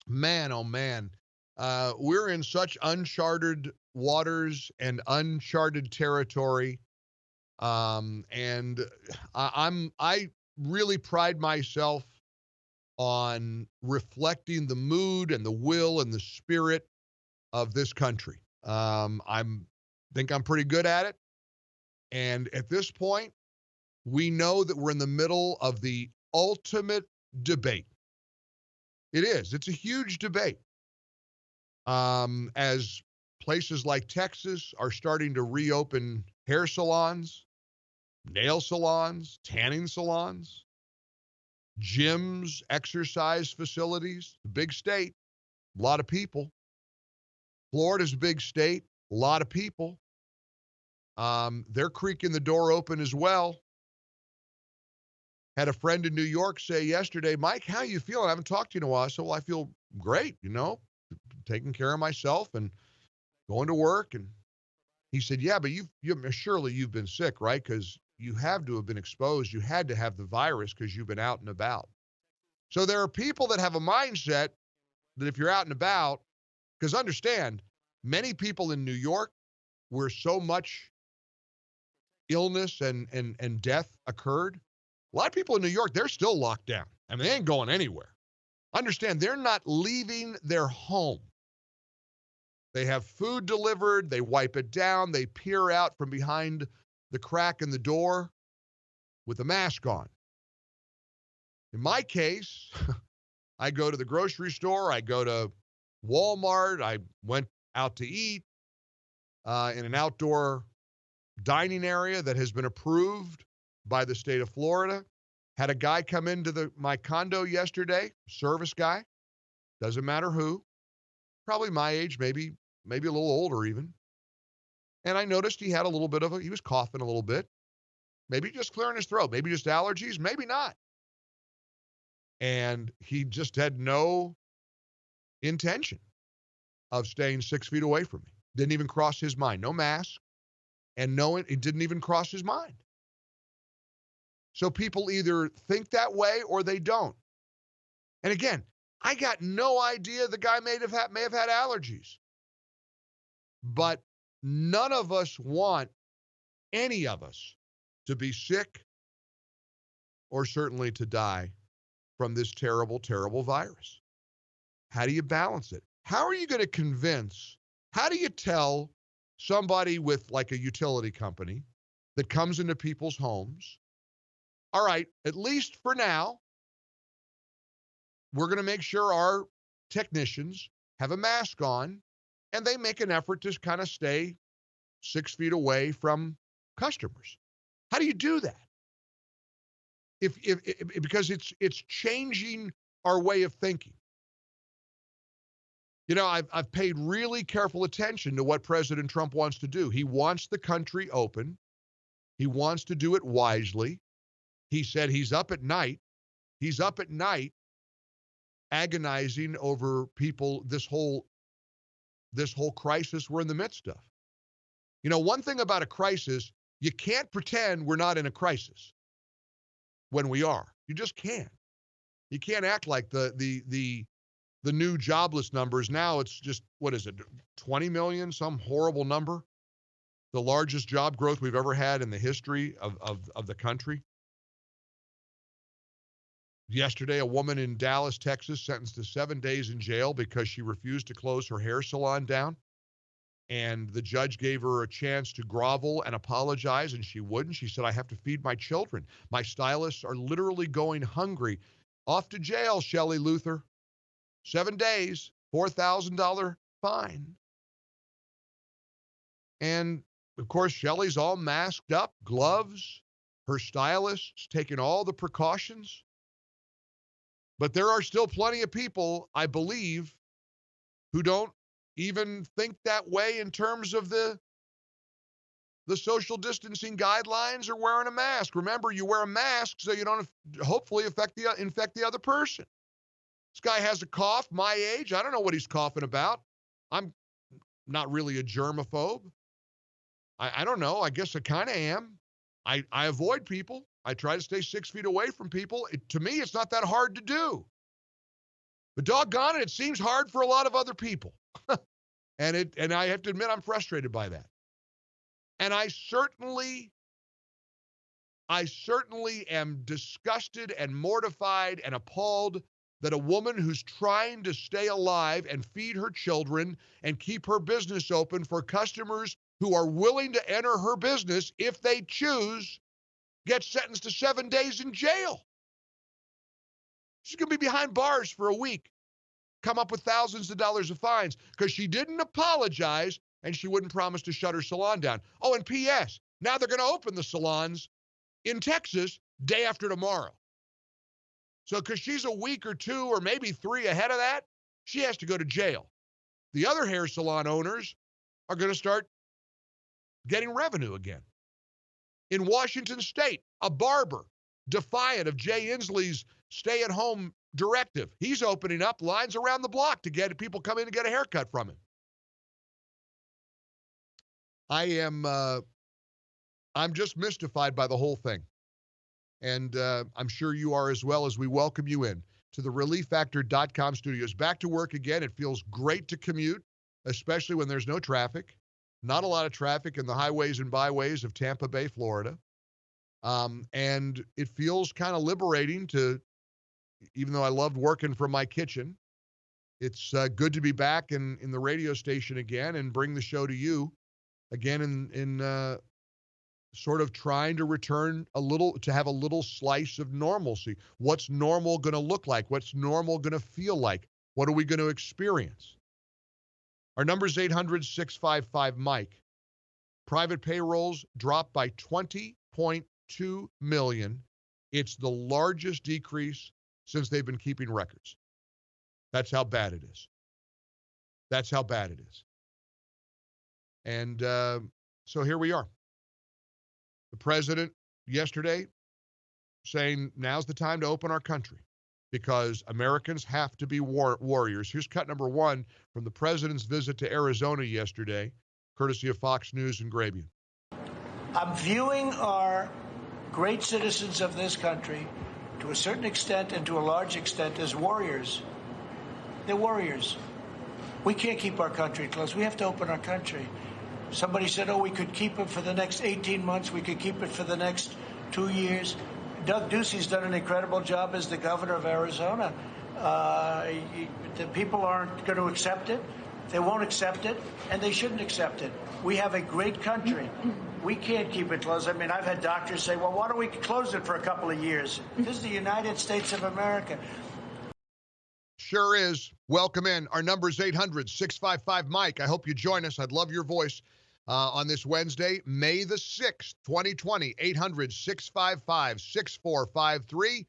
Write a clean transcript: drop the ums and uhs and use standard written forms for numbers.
Man, oh man, we're in such uncharted waters and uncharted territory. And I really pride myself on reflecting the mood and the will and the spirit of this country. I'm think I'm pretty good at it. And at this point, we know that we're in the middle of the ultimate debate. It is. It's a huge debate. As places like Texas are starting to reopen hair salons, nail salons, tanning salons, gyms, exercise facilities, big state, a lot of people. Florida's a big state, a lot of people. They're creaking the door open as well. Had a friend in New York say yesterday, Mike, how you feeling? I haven't talked to you in a while. I said, well, I feel great, taking care of myself and going to work. And he said, yeah, but surely you've been sick, right? Because you have to have been exposed. You had to have the virus because you've been out and about. So there are people that have a mindset that if you're out and about, because understand, many people in New York where so much illness and death occurred, a lot of people in New York, they're still locked down. I mean, they ain't going anywhere. Understand, they're not leaving their home. They have food delivered, they wipe it down, they peer out from behind the crack in the door with a mask on. In my case, I go to the grocery store, I go to Walmart, I went out to eat in an outdoor dining area that has been approved by the state of Florida. Had a guy come into my condo yesterday, service guy, doesn't matter who, probably my age, maybe a little older even. And I noticed he had a little bit he was coughing a little bit, maybe just clearing his throat, maybe just allergies, maybe not. And he just had no intention of staying 6 feet away from me. Didn't even cross his mind. No mask. And no, it didn't even cross his mind. So people either think that way or they don't. And again, I got no idea the guy may have had allergies. But none of us want any of us to be sick or certainly to die from this terrible, terrible virus. How do you balance it? How are you going to how do you tell somebody with like a utility company that comes into people's homes, all right, at least for now, we're going to make sure our technicians have a mask on and they make an effort to kind of stay 6 feet away from customers. How do you do that? If because it's changing our way of thinking. I've paid really careful attention to what President Trump wants to do. He wants the country open. He wants to do it wisely. He said he's up at night. He's up at night agonizing over people, this whole crisis we're in the midst of. One thing about a crisis, you can't pretend we're not in a crisis when we are. You just can't. You can't act like the new jobless numbers. Now it's just, what is it, 20 million, some horrible number? The largest job growth we've ever had in the history of the country. Yesterday, a woman in Dallas, Texas, sentenced to 7 days in jail because she refused to close her hair salon down. And the judge gave her a chance to grovel and apologize, and she wouldn't. She said, I have to feed my children. My stylists are literally going hungry. Off to jail, Shelley Luther. 7 days, $4,000 fine. And, of course, Shelley's all masked up, gloves, her stylist's taking all the precautions. But there are still plenty of people, I believe, who don't even think that way in terms of the social distancing guidelines or wearing a mask. Remember, you wear a mask so you don't hopefully infect the other person. This guy has a cough, my age. I don't know what he's coughing about. I'm not really a germaphobe. I don't know. I guess I kind of am. I avoid people. I try to stay 6 feet away from people. To me, it's not that hard to do. But doggone it, it seems hard for a lot of other people. And I have to admit I'm frustrated by that. And I certainly am disgusted and mortified and appalled that a woman who's trying to stay alive and feed her children and keep her business open for customers who are willing to enter her business if they choose gets sentenced to 7 days in jail. She's going to be behind bars for a week, come up with thousands of dollars of fines because she didn't apologize and she wouldn't promise to shut her salon down. Oh, and P.S., now they're going to open the salons in Texas day after tomorrow. So because she's a week or two or maybe 3 ahead of that, she has to go to jail. The other hair salon owners are going to start getting revenue again. In Washington State, a barber, defiant of Jay Inslee's stay-at-home directive, he's opening up lines around the block to get people come in to get a haircut from him. I'm just mystified by the whole thing. And I'm sure you are as well, as we welcome you in to the ReliefFactor.com studios. Back to work again. It feels great to commute, especially when there's no traffic. Not a lot of traffic in the highways and byways of Tampa Bay, Florida. And it feels kind of liberating to, even though I loved working from my kitchen, it's good to be back in the radio station again and bring the show to you again in sort of trying to return to have a little slice of normalcy. What's normal going to look like? What's normal going to feel like? What are we going to experience? Our number is 800-655-MIKE. Private payrolls dropped by 20.2 million. It's the largest decrease since they've been keeping records. That's how bad it is. That's how bad it is. And so here we are. The president yesterday saying now's the time to open our country because Americans have to be warriors. Here's cut number 1 from the president's visit to Arizona yesterday, courtesy of Fox News and Grabien. I'm viewing our great citizens of this country, to a certain extent and to a large extent, as warriors. They're warriors. We can't keep our country closed. We have to open our country. Somebody said, we could keep it for the next 18 months. We could keep it for the next 2 years. Doug Ducey's done an incredible job as the governor of Arizona. The people aren't going to accept it. They won't accept it, and they shouldn't accept it. We have a great country. We can't keep it closed. I mean, I've had doctors say, well, why don't we close it for a couple of years? This is the United States of America. Sure is. Welcome in. Our number is 800-655-MIKE. I hope you join us. I'd love your voice on this Wednesday, May the 6th, 2020, 800-655-6453.